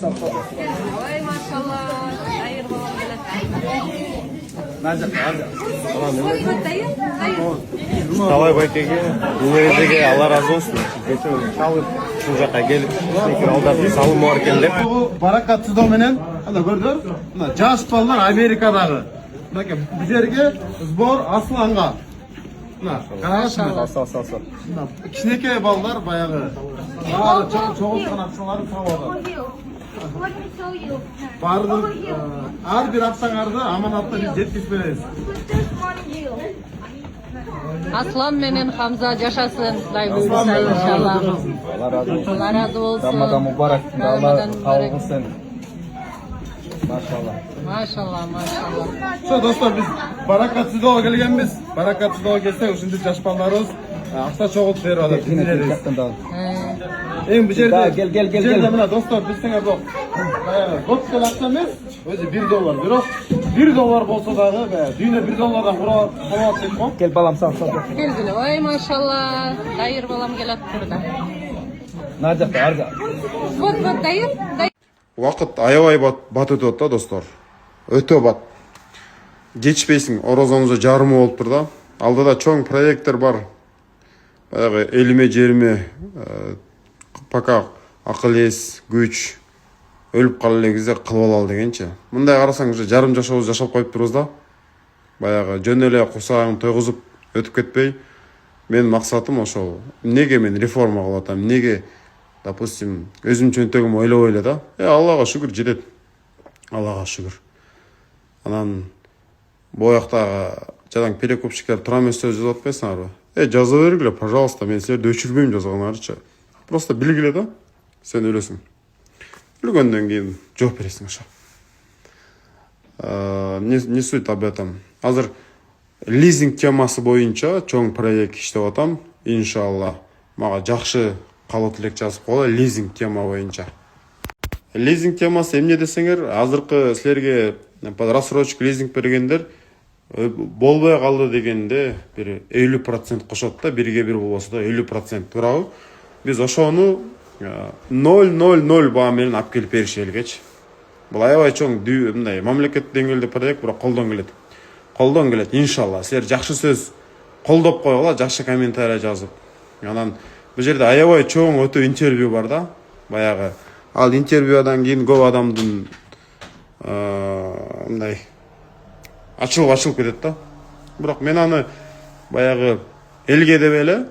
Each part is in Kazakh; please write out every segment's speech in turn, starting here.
Ой, машалла. Дайыр балам Талай байкеге, өнердегі Алла разы болсын. Шалып, бұл жаққа келіп, алдарды салым бар екен деп. Баракатсыздау менен, ана көрдүр? Мына жаш балдар Америкадағы. Мына бұл жерге сбор Асланға. Мына қараңызшы. Сал. Мына кішінекей балдар баяғы. Бары çoğultқан ақшаларын тауады. Бардың ар бір аптаңарды аманатта біз жеткізіп береміз. Aslan менен Хамза жашасын. Дай бұйырса иншалла. Allah razı olsun. Рамадан мүбарак. Рамадан мүбарак. Қалғылсын. Машалла. Машалла. Со достар, біз баракатсыздауға келгенбіз. Баракатсыздауға келсек, ушундай жаш балдарыбыз ақша чогултуп берип атат. Эң бұл жерде Гел. мына достар, біздің бұл көптен ақша емес, өзі $1. Бирок $1 болса дагы, дүйнө $1 куралат деп коем. Gel balam sal. Келгілі. Ой, машалла. Дайыр балам келат burada. Наржақта, аржақ. Вот, дайыр. Уақыт аябай бат өтіп атты достар. Өтө бат. Жетишпейсиң, орозоңузда жарымы болуп тур да. Алдыда чоң проекттер бар. Баягы элиме жериме пока акыл эс, күч өлүп кала элек кезде кылып алалы дегенчи. Мындай карасаң уже жарым жашообузду жашап коюп турбуз да. Баягы жөн эле курсагың тойгузуп өтүп кетпей. Менин максатым ошол. Неге мен реформа кылып атам? Неге, допустим, өзүм чөнтөгүм ойлоп эле да. Аллага шүгүр жетет. Аллага шүгүр. Анан бояктагы жадан перекупщиктер тура эмес сөз жазып атпайсыңарбы? Жаза бергиле, пожалуйста, мен силерди өчүрбөйм жазгандарычы. Просто билгиле да, сен өлөсүң. Өлгөндөн кийин жооп бересиң ошо. Не суть об этом? Азыр лизинг темасы боюнча чоң проект иштеп атам. Иншалла. Мага жакшы кабыл тилек жазып койгула лизинг тема боюнча. Лизинг темасы эмне десеңер, азыркы силерге рассрочка лизинг бергендер болбой калды дегенде бир 50% кошот да, бирге бир болбосо да 50% туурабы? Биз ошону 0,00 баа менен алып келип беришелигечи. Бул аябай чоң мындай мамлекет деңгээлде проект, бирок колдон келет. Иншалла силер жакшы сөз колдоп койгула, жакшы комментарий жазып. Анан бул жерде аябай чоң өтө интервью бар да. Баягы ал интервьюдан кийин көп адамдын мындай ачылып кетет да. Бирок мен аны баягы элге деп эле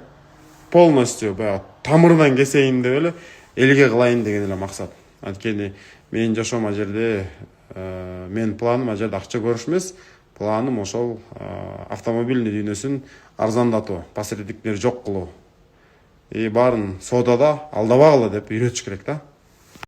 полностью баягы тамырынан кесейин деп эле элге кылайын деген эле максат. Анткени менин жашоом жерде менин планым жерде акча көрүш эмес, планым ошол автомобильный дүйнөсүн арзандатуу, посредниктер жок кылуу. Баарын содада алдабагыла деп үйрөтүш керек да.